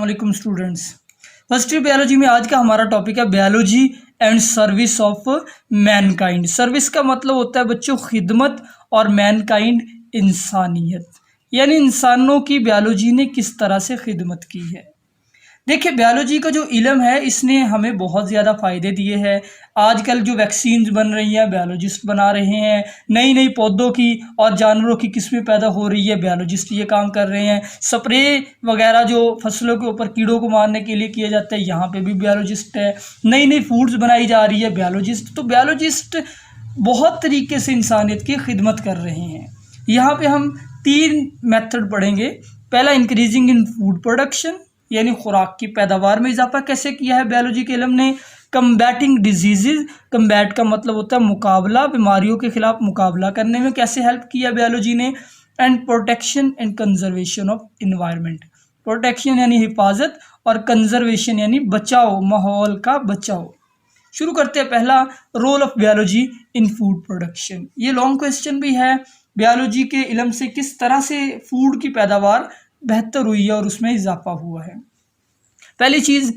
वालेकुम students. First year biology में आज का हमारा टॉपिक है biology and service of Mankind. Service का मतलब होता है बच्चों खिदमत, और मैनकाइंड इंसानियत, यानी इंसानों की बायोलॉजी ने किस तरह से खिदमत की है। देखिए, बायोलॉजी का जो इल्म है इसने हमें बहुत ज़्यादा फ़ायदे दिए हैं। आजकल जो वैक्सीन्स बन रही हैं बायोलॉजिस्ट बना रहे हैं, नई नई पौधों की और जानवरों की किस्में पैदा हो रही है, बायोलॉजिस्ट ये काम कर रहे हैं। स्प्रे वगैरह जो फसलों के ऊपर कीड़ों को मारने के लिए किया जाता है, यहाँ पे भी बायोलॉजिस्ट है। नई नई फूड्स बनाई जा रही है, बायोलॉजिस्ट। तो बायोलॉजिस्ट बहुत तरीके से इंसानियत की खिदमत कर रहे हैं। यहाँ पे हम 3 मेथड पढ़ेंगे। पहला, इंक्रीजिंग इन फूड प्रोडक्शन, यानी खुराक की पैदावार में इजाफा कैसे किया है बायोलॉजी के इल्म ने। कम्बैटिंग डिजीज़, कम्बैट का मतलब होता है मुकाबला, बीमारियों के खिलाफ मुकाबला करने में कैसे हेल्प किया बायोलॉजी ने। And protection and conservation of environment. Protection यानी हिफाजत, और कंजर्वेशन यानी बचाओ, माहौल का बचाओ। शुरू करते हैं। पहला, role of biology in food production. ये लॉन्ग क्वेश्चन भी है। बायोलॉजी के इल्म से किस तरह से फूड की पैदावार बेहतर हुई है और उसमें इजाफा हुआ है। पहली चीज़,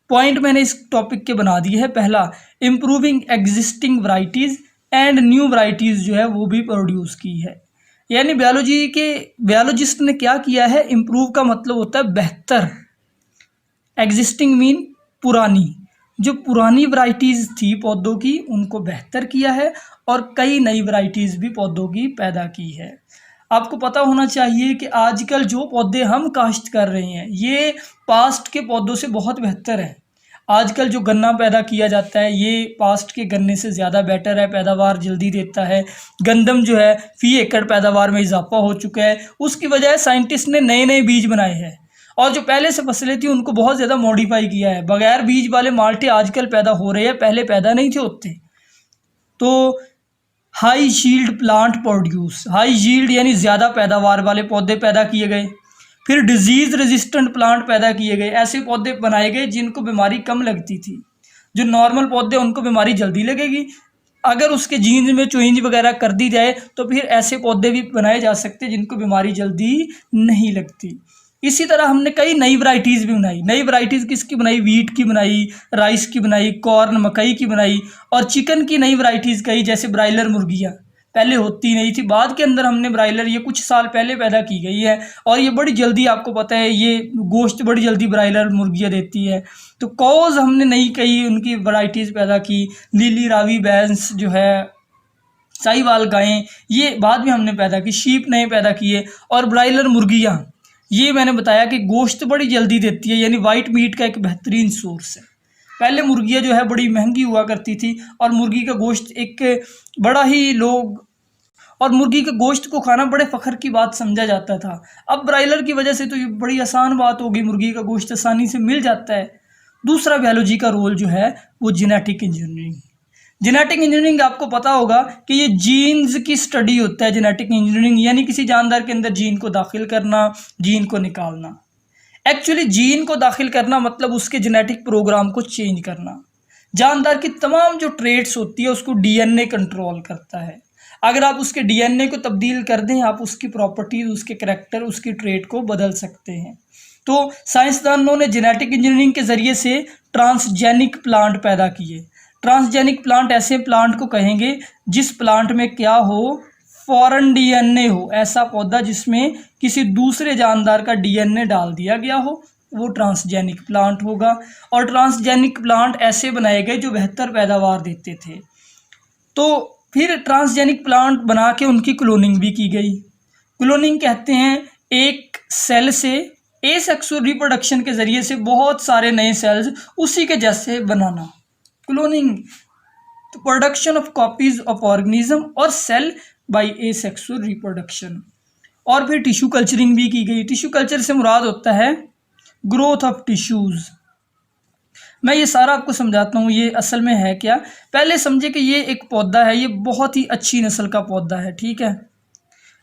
पॉइंट मैंने इस टॉपिक के बना दिए है। पहला, improving existing varieties and new varieties जो है वो भी प्रोड्यूस की है। यानी बायोलॉजी के बायोलॉजिस्ट ने क्या किया है, इम्प्रूव का मतलब होता है बेहतर, एग्जिस्टिंग मीन पुरानी, जो पुरानी वैरायटीज़ थी पौधों की उनको बेहतर किया है, और कई नई वैरायटीज़ भी पौधों की पैदा की है। आपको पता होना चाहिए कि आजकल जो पौधे हम काश्त कर रहे हैं ये पास्ट के पौधों से बहुत बेहतर है। आजकल जो गन्ना पैदा किया जाता है ये पास्ट के गन्ने से ज़्यादा बेटर है, पैदावार जल्दी देता है। गंदम जो है फी एकड़ पैदावार में इजाफा हो चुका है। उसकी वजह साइंटिस्ट ने नए नए बीज बनाए हैं, और जो पहले से फसलें थी उनको बहुत ज़्यादा मॉडिफाई किया है। बगैर बीज वाले माल्टे आजकल पैदा हो रहे हैं, पहले पैदा नहीं थे होते। तो high yield plant produce, high yield यानी ज़्यादा पैदावार वाले पौधे पैदा किए गए। फिर डिजीज़ रेजिस्टेंट प्लांट पैदा किए गए, ऐसे पौधे बनाए गए जिनको बीमारी कम लगती थी। जो नॉर्मल पौधे उनको बीमारी जल्दी लगेगी, अगर उसके जीन्स में चेंज वगैरह कर दी जाए तो फिर ऐसे पौधे भी बनाए जा सकते हैं जिनको बीमारी जल्दी नहीं लगती। इसी तरह हमने कई नई वैरायटीज़ भी बनाई। नई वैरायटीज़ किसकी बनाई, वीट की बनाई, राइस की बनाई, कॉर्न मकई की बनाई, और चिकन की नई वैरायटीज़ कई, जैसे ब्रायलर मुर्गियाँ पहले होती नहीं थी, बाद के अंदर हमने ब्रायलर ये कुछ साल पहले पैदा की गई है, और ये बड़ी जल्दी, आपको पता है ये गोश्त बड़ी जल्दी ब्रायलर मुर्गियाँ देती है। तो कौज हमने नई कई उनकी वैरायटीज़ पैदा की। नीली रावी भैंस जो है, साहिवाल गायें, ये बाद में हमने पैदा की। शीप नए पैदा किए, और ब्रायलर मुर्गियाँ ये मैंने बताया कि गोश्त बड़ी जल्दी देती है, यानी वाइट मीट का एक बेहतरीन सोर्स है। पहले मुर्गियाँ जो है बड़ी महंगी हुआ करती थी, और मुर्गी का गोश्त एक बड़ा ही लोग, और मुर्गी के गोश्त को खाना बड़े फ़ख्र की बात समझा जाता था। अब ब्रायलर की वजह से तो ये बड़ी आसान बात हो गई, मुर्गी का गोश्त आसानी से मिल जाता है। दूसरा बायोलॉजी का रोल जो है वो जेनेटिक इंजीनियरिंग। जेनेटिक इंजीनियरिंग आपको पता होगा कि ये जीन्स की स्टडी होता है। जेनेटिक इंजीनियरिंग यानी किसी जानदार के अंदर जीन को दाखिल करना, जीन को निकालना। एक्चुअली जीन को दाखिल करना मतलब उसके जेनेटिक प्रोग्राम को चेंज करना। जानदार की तमाम जो ट्रेट्स होती है उसको डीएनए कंट्रोल करता है। अगर आप उसके डीएनए को तब्दील कर दें, आप उसकी प्रॉपर्टीज़, उसके करैक्टर, उसकी ट्रेट को बदल सकते हैं। तो साइंसदानों ने जेनेटिक इंजीनियरिंग के ज़रिए से ट्रांसजेनिक प्लांट पैदा किए। ट्रांसजेनिक प्लांट ऐसे प्लांट को कहेंगे जिस प्लांट में क्या हो, फॉरेन डीएनए हो, ऐसा पौधा जिसमें किसी दूसरे जानदार का डीएनए डाल दिया गया हो, वो ट्रांसजेनिक प्लांट होगा। और ट्रांसजेनिक प्लांट ऐसे बनाए गए जो बेहतर पैदावार देते थे। तो फिर ट्रांसजेनिक प्लांट बना के उनकी क्लोनिंग भी की गई। क्लोनिंग कहते हैं एक सेल से एसेक्सुअल रिप्रोडक्शन के ज़रिए से बहुत सारे नए सेल्स उसी के जैसे बनाना। क्लोनिंग, तो production of copies of organism और सेल बाय एसेक्सुअल रिप्रोडक्शन। और फिर टिश्यू कल्चरिंग भी की गई। टिश्यू कल्चर से मुराद होता है ग्रोथ ऑफ टिश्यूज़। मैं ये सारा आपको समझाता हूँ ये असल में है क्या। पहले समझे कि ये एक पौधा है, ये बहुत ही अच्छी नस्ल का पौधा है, ठीक है,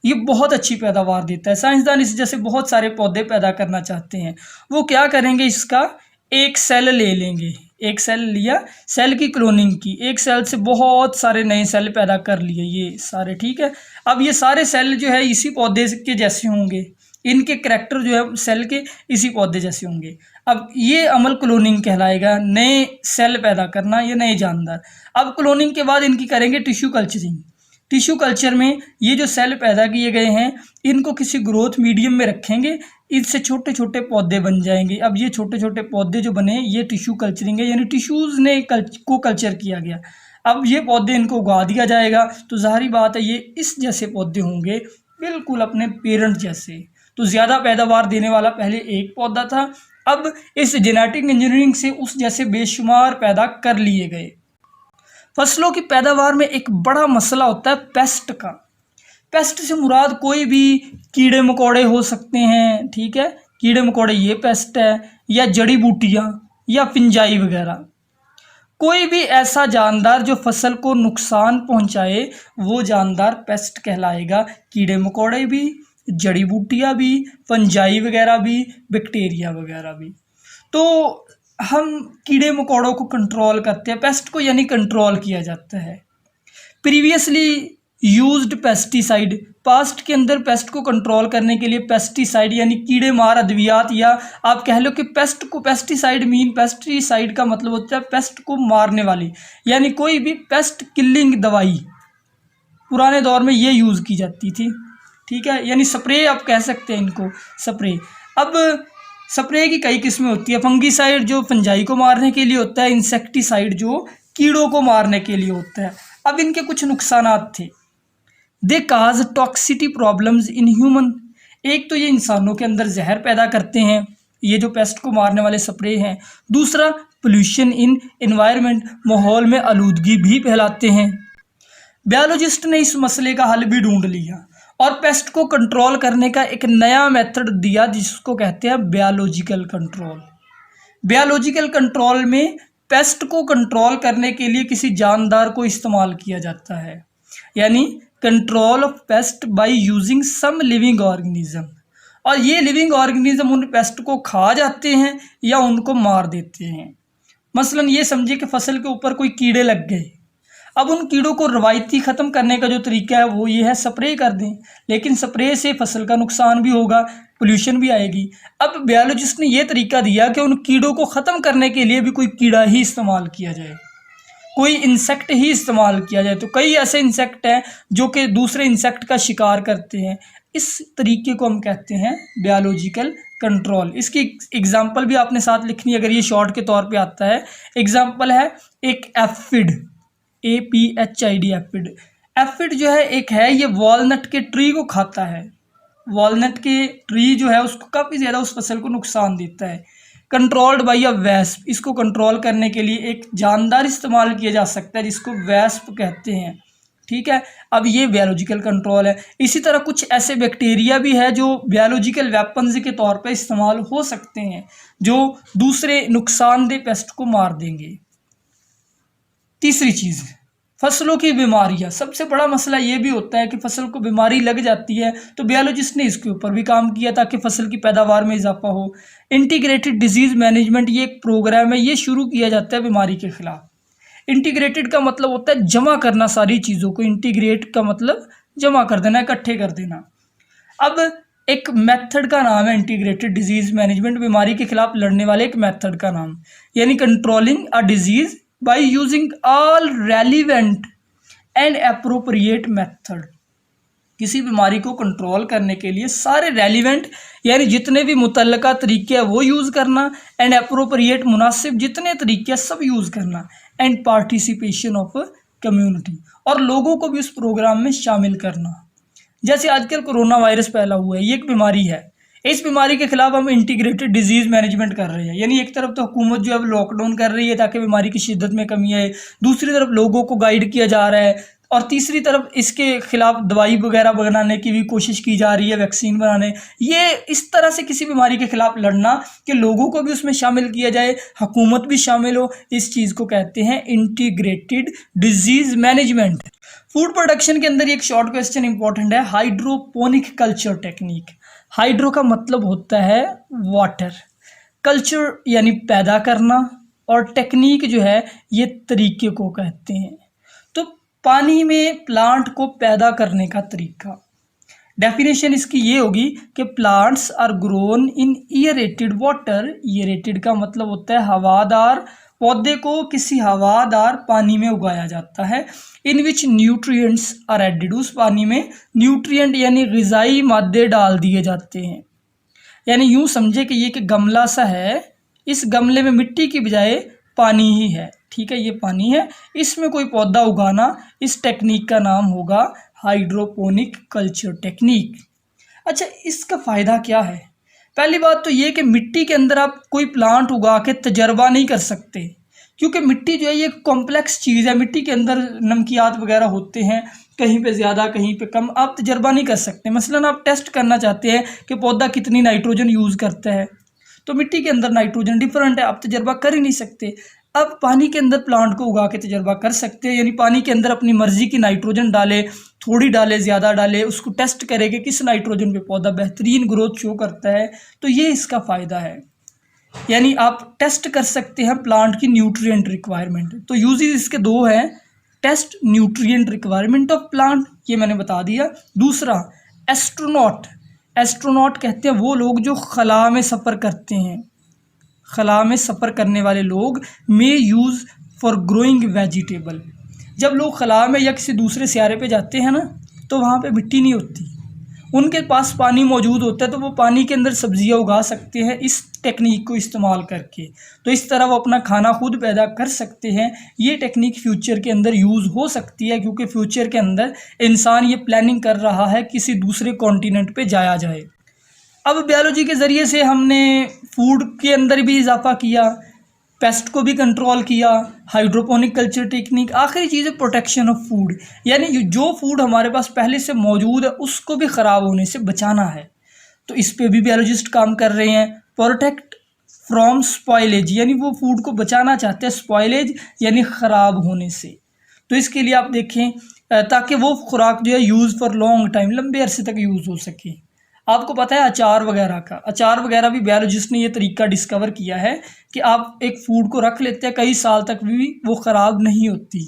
ये बहुत अच्छी पैदावार देता है। साइंसदान इस जैसे बहुत सारे पौधे पैदा करना चाहते हैं। वो क्या करेंगे, इसका एक सेल ले लेंगे, एक सेल लिया, सेल की क्लोनिंग की, एक सेल से बहुत सारे नए सेल पैदा कर लिए, ये सारे, ठीक है। अब ये सारे सेल जो है इसी पौधे के जैसे होंगे, इनके करैक्टर जो है सेल के इसी पौधे जैसे होंगे। अब ये अमल क्लोनिंग कहलाएगा, नए सेल पैदा करना या नए जानदार। अब क्लोनिंग के बाद इनकी करेंगे टिश्यू कल्चरिंग। टिश्यू कल्चर में ये जो सेल पैदा किए गए हैं इनको किसी ग्रोथ मीडियम में रखेंगे, इससे छोटे छोटे पौधे बन जाएंगे। अब ये छोटे छोटे पौधे जो बने ये टिश्यू कल्चरिंग है, यानी टिश्यूज़ ने को कल्चर किया गया। अब ये पौधे इनको उगा दिया जाएगा, तो ज़ाहिर बात है ये इस जैसे पौधे होंगे, बिल्कुल अपने पेरेंट जैसे। तो ज़्यादा पैदावार देने वाला पहले एक पौधा था, अब इस जेनेटिक इंजीनियरिंग से उस जैसे बेशुमार पैदा कर लिए गए। फसलों की पैदावार में एक बड़ा मसला होता है पेस्ट का। पेस्ट से मुराद कोई भी कीड़े मकोड़े हो सकते हैं, ठीक है, कीड़े मकोड़े ये पेस्ट है, या जड़ी बूटियाँ या फिंजाई वगैरह। कोई भी ऐसा जानदार जो फसल को नुकसान पहुंचाए वो जानदार पेस्ट कहलाएगा। कीड़े मकोड़े भी, जड़ी बूटियाँ भी, फंजाई वगैरह भी, बैक्टीरिया वगैरह भी। तो हम कीड़े मकोड़ों को कंट्रोल करते हैं, पेस्ट को यानी कंट्रोल किया जाता है। प्रीवियसली यूज्ड पेस्टिसाइड, पास्ट के अंदर पेस्ट को कंट्रोल करने के लिए पेस्टिसाइड यानी कीड़े मार अद्वियात, या आप कह लो कि पेस्ट को पेस्टिसाइड मीन, पेस्टिसाइड का मतलब होता है पेस्ट को मारने वाली, यानी कोई भी पेस्ट किलिंग दवाई पुराने दौर में ये यूज़ की जाती थी, ठीक है, यानी स्प्रे आप कह सकते हैं इनको, स्प्रे। अब स्प्रे की कई किस्में होती है, फंगीसाइड जो फंजाई को मारने के लिए होता है, इंसेक्टिसाइड जो कीड़ों को मारने के लिए होता है। अब इनके कुछ नुकसानात थे। दे काज टॉक्सिटी प्रॉब्लम्स इन ह्यूमन, एक तो ये इंसानों के अंदर जहर पैदा करते हैं, ये जो पेस्ट को मारने वाले स्प्रे हैं। दूसरा पोल्यूशन इन एनवायरनमेंट, माहौल में आलूदगी भी फैलाते हैं। बायोलॉजिस्ट ने इस मसले का हल भी ढूंढ लिया और पेस्ट को कंट्रोल करने का एक नया मेथड दिया जिसको कहते हैं बायोलॉजिकल कंट्रोल। बायोलॉजिकल कंट्रोल में पेस्ट को कंट्रोल करने के लिए किसी जानदार को इस्तेमाल किया जाता है, यानी control of pest by using some living organism, और ये लिविंग ऑर्गेनिज्म उन पेस्ट को खा जाते हैं या उनको मार देते हैं। मसलन ये समझिए कि फसल के ऊपर कोई कीड़े लग गए, अब उन कीड़ों को रवायती ख़त्म करने का जो तरीका है वो ये है स्प्रे कर दें, लेकिन स्प्रे से फसल का नुकसान भी होगा, पोल्यूशन भी आएगी। अब बायोलॉजिस्ट ने ये तरीका दिया कि उन कीड़ों को ख़त्म करने के लिए भी कोई कीड़ा ही इस्तेमाल किया जाए, कोई इंसेक्ट ही इस्तेमाल किया जाए। तो कई ऐसे इंसेक्ट हैं जो कि दूसरे इंसेक्ट का शिकार करते हैं, इस तरीके को हम कहते हैं बायोलॉजिकल कंट्रोल। इसकी एग्जांपल भी आपने साथ लिखनी है अगर ये शॉर्ट के तौर पे आता है। एग्जांपल है एक एफिड, APHID एफिड। एफिड जो है एक है, ये वॉलनट के ट्री को खाता है। वॉलनट के ट्री जो है उसको काफ़ी ज़्यादा उस फसल को नुकसान देता है। कंट्रोल्ड बाई अ वेस्प, इसको कंट्रोल करने के लिए एक जानदार इस्तेमाल किया जा सकता है जिसको वेस्प कहते हैं, ठीक है। अब ये बायोलॉजिकल कंट्रोल है। इसी तरह कुछ ऐसे बैक्टीरिया भी है जो बायोलॉजिकल वेपन्स के तौर पर इस्तेमाल हो सकते हैं जो दूसरे नुकसानदेह पेस्ट को मार देंगे। तीसरी चीज़, फसलों की बीमारियां। सबसे बड़ा मसला ये भी होता है कि फसल को बीमारी लग जाती है, तो बायोलॉजिस्ट ने इसके ऊपर भी काम किया ताकि फसल की पैदावार में इजाफा हो। इंटीग्रेटेड डिजीज़ मैनेजमेंट ये एक प्रोग्राम है, ये शुरू किया जाता है बीमारी के खिलाफ। इंटीग्रेटेड का मतलब होता है जमा करना सारी चीज़ों को, इंटीग्रेट का मतलब जमा कर देना, इकट्ठे कर देना। अब एक मेथड का नाम है इंटीग्रेटेड डिजीज़ मैनेजमेंट, बीमारी के खिलाफ लड़ने वाले एक मेथड का नाम, यानी controlling a disease by using all relevant and appropriate method। किसी बीमारी को कंट्रोल करने के लिए सारे रेलिवेंट यानी जितने भी मुतल्लका तरीके हैं वो यूज़ करना, एंड अप्रोप्रिएट मुनासिब जितने तरीके सब यूज़ करना, एंड पार्टिसिपेशन ऑफ कम्युनिटी, और लोगों को भी उस प्रोग्राम में शामिल करना। जैसे आजकल कोरोना वायरस फैला हुआ है, ये एक बीमारी है, इस बीमारी के खिलाफ हम इंटीग्रेटेड डिजीज़ मैनेजमेंट कर रहे हैं, यानी एक तरफ तो हुकूमत जो है लॉकडाउन कर रही है ताकि बीमारी की शिद्दत में कमी आए, दूसरी तरफ लोगों को गाइड किया जा रहा है, और तीसरी तरफ इसके खिलाफ दवाई वगैरह बनाने की भी कोशिश की जा रही है, वैक्सीन बनाने। ये इस तरह से किसी बीमारी के खिलाफ लड़ना कि लोगों को भी उसमें शामिल किया जाए, हुकूमत भी शामिल हो, इस चीज़ को कहते हैं integrated disease management. Food production के अंदर एक शॉर्ट क्वेश्चन इंपॉर्टेंट है, हाइड्रोपोनिक कल्चर टेक्निक। हाइड्रो का मतलब होता है वाटर, कल्चर यानी पैदा करना, और टेक्निक जो है ये तरीके को कहते हैं। तो पानी में प्लांट को पैदा करने का तरीका, डेफिनेशन इसकी ये होगी कि plants are grown in aerated water. Aerated का मतलब होता है हवादार, पौधे को किसी हवादार पानी में उगाया जाता है। इन विच न्यूट्रिएंट्स आर एडेड, उस पानी में न्यूट्रिएंट यानी ग़िज़ाई मादे डाल दिए जाते हैं। यानी यूं समझे कि ये कि गमला सा है, इस गमले में मिट्टी की बजाय पानी ही है, ठीक है, ये पानी है, इसमें कोई पौधा उगाना, इस टेक्निक का नाम होगा हाइड्रोपोनिक कल्चर टेक्निक। अच्छा, इसका फ़ायदा क्या है? पहली बात तो ये कि मिट्टी के अंदर आप कोई प्लांट उगा के तजर्बा नहीं कर सकते, क्योंकि मिट्टी जो है ये कॉम्प्लेक्स चीज़ है। मिट्टी के अंदर नमकियात वगैरह होते हैं, कहीं पे ज़्यादा कहीं पे कम, आप तजर्बा नहीं कर सकते। मसलन आप टेस्ट करना चाहते हैं कि पौधा कितनी नाइट्रोजन यूज़ करता है, तो मिट्टी के अंदर नाइट्रोजन डिफरेंट है, आप तजर्बा कर ही नहीं सकते। अब पानी के अंदर प्लांट को उगा के तजर्बा कर सकते हैं, यानी पानी के अंदर अपनी मर्जी की नाइट्रोजन डाले, थोड़ी डाले, ज़्यादा डाले, उसको टेस्ट करे कि किस नाइट्रोजन पे पौधा बेहतरीन ग्रोथ शो करता है। तो ये इसका फ़ायदा है, यानी आप टेस्ट कर सकते हैं प्लांट की न्यूट्रिएंट रिक्वायरमेंट। तो यूजेस इसके दो हैं, test nutrient requirement of plant, ये मैंने बता दिया। दूसरा एस्ट्रोनॉट, एस्ट्रोनॉट कहते हैं वो लोग जो खला में सफ़र करते हैं, खला में सफ़र करने वाले लोग मे यूज़ फॉर ग्रोइंग वेजिटेबल। जब लोग खला में या किसी दूसरे सियारे पे जाते हैं ना, तो वहाँ पे मिट्टी नहीं होती, उनके पास पानी मौजूद होता है, तो वो पानी के अंदर सब्जियां उगा सकते हैं इस टेक्निक को इस्तेमाल करके। तो इस तरह वो अपना खाना खुद पैदा कर सकते हैं। ये टेक्निक फ्यूचर के अंदर यूज़ हो सकती है, क्योंकि फ्यूचर के अंदर इंसान ये प्लानिंग कर रहा है किसी दूसरे कॉन्टिनेंट पे जाया जाए। अब बायोलॉजी के ज़रिए से हमने फूड के अंदर भी इजाफा किया, पेस्ट को भी कंट्रोल किया, हाइड्रोपोनिक कल्चर टेक्निक, आखिरी चीज़ है प्रोटेक्शन ऑफ फूड, यानी जो फूड हमारे पास पहले से मौजूद है उसको भी ख़राब होने से बचाना है। तो इस पे भी बायोलॉजिस्ट काम कर रहे हैं। प्रोटेक्ट फ्रॉम स्पॉइलेज, यानी वो फूड को बचाना चाहते हैं स्पॉइलेज यानी ख़राब होने से। तो इसके लिए आप देखें ताकि वो खुराक जो है यूज़ फॉर लॉन्ग टाइम, लंबे अरसे तक यूज़ हो सके। आपको पता है अचार वगैरह का, अचार वगैरह भी बायोलॉजिस्ट ने ये तरीका डिस्कवर किया है कि आप एक फूड को रख लेते हैं, कई साल तक भी वो ख़राब नहीं होती।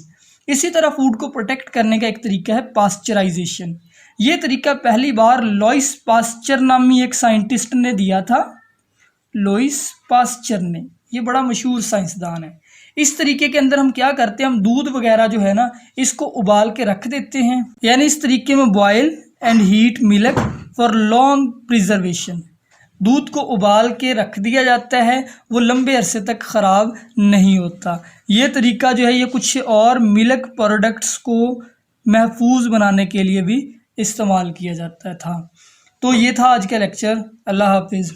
इसी तरह फूड को प्रोटेक्ट करने का एक तरीका है पास्चराइजेशन। ये तरीका पहली बार लॉइस पास्चर नामी एक साइंटिस्ट ने दिया था, लॉइस पास्चर ने, ये बड़ा मशहूर साइंसदान है। इस तरीके के अंदर हम क्या करते हैं, हम दूध वगैरह जो है ना इसको उबाल के रख देते हैं, यानी इस तरीके में boil and heat milk for long preservation. दूध को उबाल के रख दिया जाता है, वो लंबे अरसे तक ख़राब नहीं होता। ये तरीका जो है ये कुछ और मिल्क प्रोडक्ट्स को महफूज बनाने के लिए भी इस्तेमाल किया जाता था। तो ये था आज का लेक्चर। अल्लाह हाफिज़।